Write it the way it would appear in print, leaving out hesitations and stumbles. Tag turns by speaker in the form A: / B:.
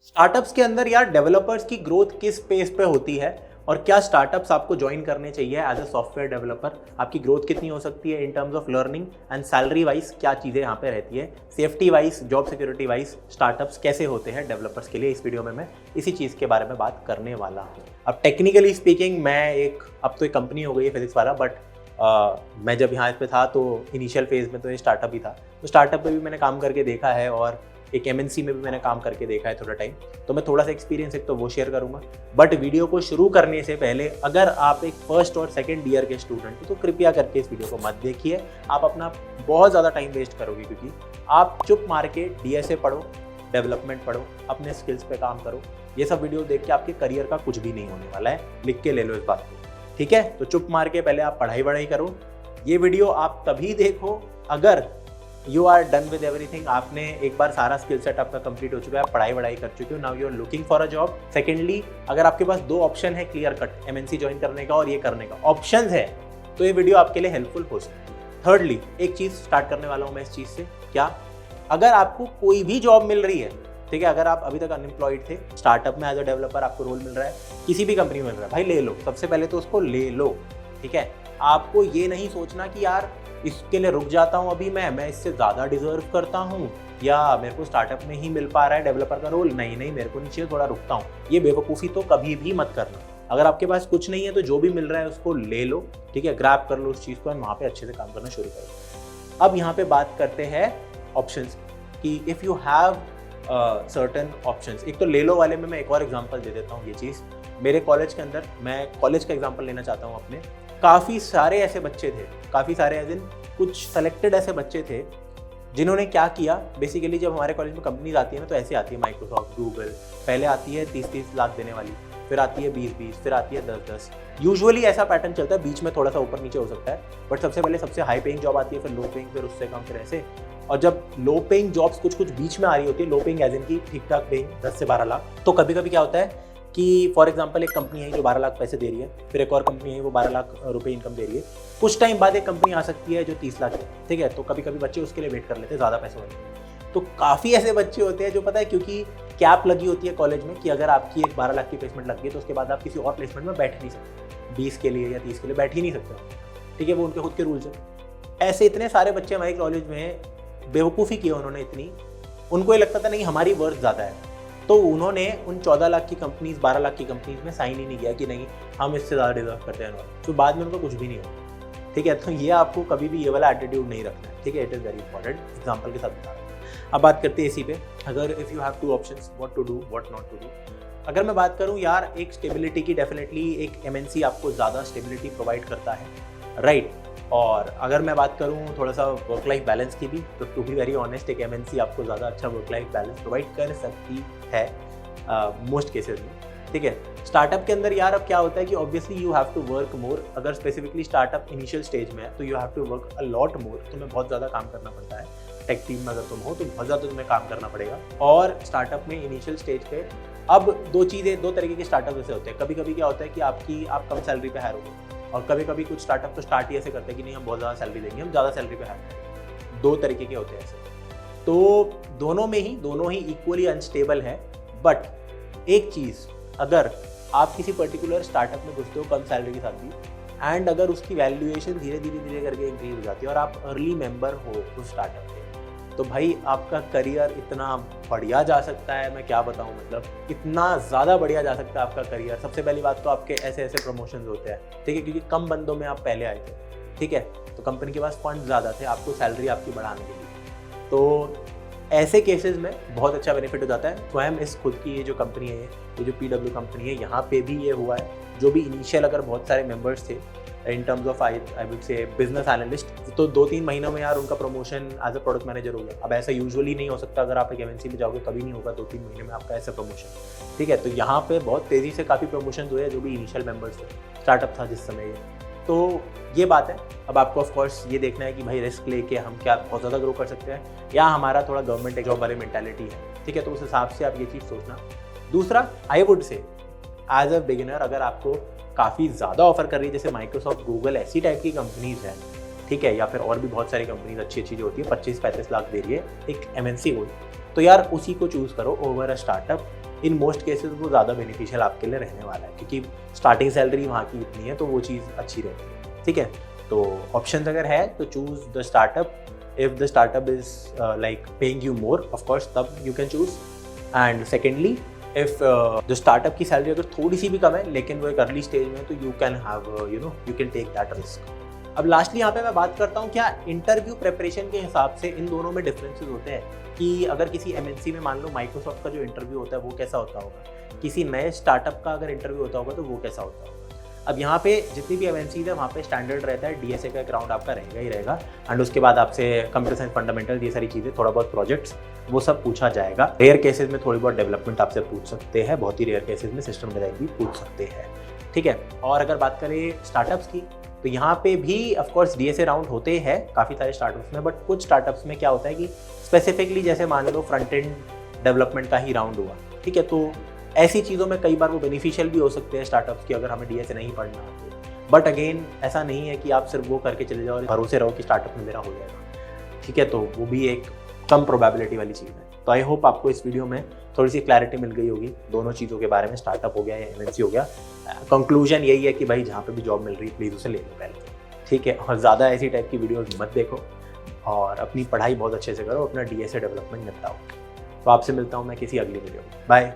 A: Startups के अंदर यार डेवलपर्स की ग्रोथ किस पेस पे होती है और क्या स्टार्टअप्स आपको ज्वाइन करने चाहिए एज अ सॉफ्टवेयर डेवलपर। आपकी ग्रोथ कितनी हो सकती है इन terms of learning and salary wise, क्या चीज़ें यहाँ पे रहती है, safety wise, job security wise startups कैसे होते हैं डेवलपर्स के लिए। इस वीडियो में मैं इसी चीज़ के बारे में बात करने वाला हूँ। अब टेक्निकली स्पीकिंग मैं अब तो एक कंपनी हो गई है फिजिक्स वाला, बट मैं जब यहाँ पे था तो इनिशियल फेज में तो ये स्टार्टअप ही था। तो स्टार्टअप में भी मैंने काम करके देखा है और एक MNC में भी मैंने काम करके देखा है थोड़ा टाइम। तो मैं थोड़ा सा एक्सपीरियंस एक तो वो शेयर करूंगा। बट वीडियो को शुरू करने से पहले अगर आप एक फर्स्ट और सेकंड ईयर के स्टूडेंट हो तो कृपया करके इस वीडियो को मत देखिए। आप अपना बहुत ज़्यादा टाइम वेस्ट करोगे, क्योंकि आप चुप मार के DSA पढ़ो, डेवलपमेंट पढ़ो, अपने स्किल्स पे काम करो। ये सब वीडियो देख के आपके करियर का कुछ भी नहीं होने वाला है, लिख के ले लो इस बात को, ठीक है। तो चुप मार के पहले आप पढ़ाई करो। ये वीडियो आप तभी देखो अगर you are done with everything. आपने एक बार सारा स्किल सेट आपका कंप्लीट हो चुका है, पढ़ाई कर चुके हो, now you are looking for a job. Secondly, अगर आपके पास दो ऑप्शन है क्लियर कट, MNC ज्वाइन करने का और ये करने का ऑप्शंस है, तो ये वीडियो आपके लिए हेल्पफुल हो सकती है। थर्डली, एक चीज़ स्टार्ट करने वाला हूँ मैं इस चीज़ से, क्या अगर आपको कोई भी जॉब मिल रही है, ठीक है, अगर आप अभी तक अनएम्प्लॉयड थे, स्टार्टअप में एज अ डेवलपर आपको रोल मिल रहा है, किसी भी कंपनी में मिल रहा है, भाई ले लो। सबसे पहले तो उसको ले लो, ठीक है। आपको ये नहीं सोचना कि यार इसके लिए रुक जाता हूँ अभी, मैं इससे ज़्यादा डिजर्व करता हूँ या मेरे को स्टार्टअप में ही मिल पा रहा है डेवलपर का रोल, नहीं मेरे को नीचे थोड़ा रुकता हूँ। ये बेवकूफ़ी तो कभी भी मत करना। अगर आपके पास कुछ नहीं है तो जो भी मिल रहा है उसको ले लो, ठीक है, ग्रैब कर लो उस चीज़ को और वहाँ पे अच्छे से काम करना शुरू करो। अब यहाँ पे बात करते हैं ऑप्शंस की। If you have certain options, एक तो ले लो वाले में मैं एक और एग्जांपल दे देता हूँ। ये चीज़ मेरे कॉलेज के अंदर, मैं कॉलेज का एग्जांपल लेना चाहता हूँ अपने। काफ़ी सारे ऐसे बच्चे थे, काफ़ी सारे एज इन कुछ सेलेक्टेड ऐसे बच्चे थे जिन्होंने क्या किया। बेसिकली जब हमारे कॉलेज में कंपनीज आती है ना, तो ऐसे आती है माइक्रोसॉफ्ट, गूगल, पहले आती है 30-30 लाख देने वाली, फिर आती है 20-20, फिर आती है 10-10। यूजुअली ऐसा पैटर्न चलता है, बीच में थोड़ा सा ऊपर नीचे हो सकता है, बट सबसे पहले सबसे हाई पेइंग जॉब आती है, फिर लो पेइंग, फिर उससे कम, फिर ऐसे। और जब लो पेइंग जॉब्स कुछ बीच में आ रही होती है, लो पेइंग एज इन की ठीक ठाक पेइंग 10 से 12 लाख, तो कभी कभी क्या होता है कि फॉर एग्जांपल एक कंपनी है जो 12 लाख पैसे दे रही है, फिर एक और कंपनी है वो 12 लाख रुपए इनकम दे रही है। कुछ टाइम बाद एक कंपनी आ सकती है जो 30 लाख है, ठीक है। तो कभी कभी बच्चे उसके लिए वेट कर लेते हैं ज़्यादा पैसे होने। तो काफ़ी ऐसे बच्चे होते हैं जो, पता है, क्योंकि कैप लगी होती है कॉलेज में कि अगर आपकी एक 12 लाख की प्लेसमेंट लग गई तो उसके बाद आप किसी और प्लेसमेंट में बैठ नहीं सकते, 20 के लिए या 30 के लिए बैठ ही नहीं सकते, ठीक है। वो उनके खुद के रूल्स हैं। ऐसे इतने सारे बच्चे हमारे कॉलेज में बेवकूफ़ी की उन्होंने इतनी, उनको ये लगता था नहीं हमारी वर्थ ज़्यादा है, तो उन्होंने उन 14 लाख की कंपनीज, 12 लाख की कंपनीज में साइन ही नहीं किया कि नहीं हम इससे ज़्यादा डिजर्व करते हैं। तो बाद में उनको कुछ भी नहीं होता, ठीक है। तो ये आपको कभी भी ये वाला एटीट्यूड नहीं रखना है, ठीक है। It is very important, example के साथ बता रहा हूँ। अब बात करते हैं इसी पे, अगर if you have two options, what to do, what not to do. अगर मैं बात करूँ यार एक स्टेबिलिटी की, डेफिनेटली एक MNC आपको ज़्यादा स्टेबिलिटी प्रोवाइड करता है, राइट। और अगर मैं बात करूँ थोड़ा सा वर्क लाइफ बैलेंस की भी, तो टू बी वेरी ऑनेस्ट एक MNC आपको ज़्यादा अच्छा वर्क लाइफ बैलेंस प्रोवाइड कर सकती है मोस्ट केसेस में, ठीक है। स्टार्टअप के अंदर यार अब क्या होता है कि obviously you have to work more. अगर स्पेसिफिकली स्टार्टअप इनिशियल स्टेज में है तो you have to work a lot more, तुम्हें बहुत ज़्यादा काम करना पड़ता है। टेक टीम में अगर तुम हो तो बहुत ज़्यादा तुम्हें काम करना पड़ेगा। और स्टार्टअप में इनिशियल स्टेज पे अब दो तरीके के स्टार्टअप ऐसे होते हैं। कभी कभी क्या होता है कि आप कम सैलरी पे हायर हो, और कभी कभी कुछ स्टार्टअप तो स्टार्ट ही ऐसे करते हैं कि नहीं हम बहुत ज़्यादा सैलरी देंगे, हम ज़्यादा सैलरी पे हायर करेंगे। दो तरीके के होते हैं ऐसे। तो दोनों ही इक्वली अनस्टेबल है। बट एक चीज़, अगर आप किसी पर्टिकुलर स्टार्टअप में घुसते हो कम सैलरी के साथ भी, एंड अगर उसकी वैल्यूएशन धीरे धीरे करके इंक्रीज हो जाती है और आप अर्ली मेंबर हो उस स्टार्टअप के, तो भाई आपका करियर इतना बढ़िया जा सकता है, मैं क्या बताऊं, मतलब इतना ज़्यादा बढ़िया जा सकता है आपका करियर। सबसे पहली बात तो आपके ऐसे प्रमोशंस होते हैं, ठीक है, क्योंकि कम बंदों में आप पहले आए थे, ठीक है। तो कंपनी के पास फंड ज़्यादा थे आपको सैलरी आपकी बढ़ाने के लिए। तो ऐसे केसेस में बहुत अच्छा बेनिफिट हो जाता है। स्वयं इस खुद की ये जो कंपनी है, ये जो PW कंपनी है, यहाँ पे भी ये हुआ है। जो भी इनिशियल अगर बहुत सारे मेंबर्स थे in terms of I would say business analyst, तो 2-3 महीनों में यार उनका promotion as a product manager हो गया। अब ऐसा यूजुअली नहीं हो सकता, अगर आप एक MNC में जाओगे कभी नहीं होगा 2-3 महीने में आपका ऐसा प्रमोशन, ठीक है। तो यहाँ पे बहुत तेज़ी से काफ़ी प्रमोशन हुए हैं जो भी इनिशियल मेंबर्स थे, स्टार्टअप था जिस समय ये। तो ये बात है। अब आपको ऑफ कोर्स ये देखना है कि भाई रिस्क लेके हम क्या बहुत ज़्यादा ग्रो कर सकते हैं या हमारा थोड़ा गवर्नमेंट जॉब वाली मेंटालिटी है, ठीक है। तो उस हिसाब से आप ये चीज़ सोचना। दूसरा, I would say as a beginner, अगर आपको काफ़ी ज़्यादा ऑफर कर रही है, जैसे माइक्रोसॉफ्ट, गूगल, ऐसी टाइप की कंपनीज हैं, ठीक है, या फिर और भी बहुत सारी कंपनीज अच्छी जो होती है 25-35 लाख दे रही है एक MNC को, तो यार उसी को चूज़ करो over a startup. In most cases वो ज़्यादा बेनिफिशियल आपके लिए रहने वाला है, क्योंकि स्टार्टिंग सैलरी वहाँ की इतनी है तो वो चीज़ अच्छी रहती है। ठीक है, तो ऑप्शन अगर है तो choose the startup. If the startup is like paying you more, of course तब you can choose. And secondly, if जो स्टार्टअप की सैलरी अगर थोड़ी सी भी कम है लेकिन वो एक अर्ली स्टेज में है तो you can have you can take that risk. अब लास्टली यहाँ पे मैं बात करता हूँ क्या इंटरव्यू प्रिपरेशन के हिसाब से इन दोनों में डिफरेंसेस होते हैं, कि अगर किसी एमएनसी में मान लो माइक्रोसॉफ्ट का जो इंटरव्यू होता है वो कैसा होता होगा, किसी नए स्टार्टअप का अगर इंटरव्यू होता होगा तो वो कैसा होता होगा। अब यहाँ पे जितनी भी एमएनसीज है वहाँ पे स्टैंडर्ड रहता है, डीएसए का एक राउंड आपका रहेगा ही रहेगा, एंड उसके बाद आपसे कंप्यूटर साइंस फंडामेंटल ये सारी चीज़ें, थोड़ा बहुत प्रोजेक्ट्स, वो सब पूछा जाएगा। रेयर केसेस में थोड़ी बहुत डेवलपमेंट आपसे पूछ सकते हैं, बहुत ही रेयर केसेस में सिस्टम डिजाइन भी पूछ सकते हैं। ठीक है, और अगर बात करें स्टार्टअप्स की तो यहाँ पे भी ऑफकोर्स डीएसए राउंड होते हैं काफ़ी सारे स्टार्टअप्स में, बट कुछ स्टार्टअप्स में क्या होता है कि स्पेसिफिकली जैसे मान लो फ्रंट एंड डेवलपमेंट का ही राउंड हुआ। ठीक है, तो ऐसी चीज़ों में कई बार वो बेनिफिशियल भी हो सकते हैं स्टार्टअप्स की, अगर हमें डीएसए नहीं पढ़ना है। बट अगेन ऐसा नहीं है कि आप सिर्फ वो करके चले जाओ और भरोसे रहो कि स्टार्टअप में मेरा हो जाएगा। ठीक है, तो वो भी एक कम प्रोबेबिलिटी वाली चीज़ है। तो आई होप आपको इस वीडियो में थोड़ी सी क्लैरिटी मिल गई होगी दोनों चीज़ों के बारे में, स्टार्टअप हो गया या एमएनसी हो गया। कंक्लूजन यही है कि भाई जहाँ पे भी जॉब मिल रही है प्लीज़ उसे ले लो पहले। ठीक है, और ज़्यादा ऐसी टाइप की वीडियोस मत देखो और अपनी पढ़ाई बहुत अच्छे से करो, अपना डीएसए डेवलपमेंट निपटाओ। तो आपसे मिलता हूँ मैं किसी अगली वीडियो में। बाय।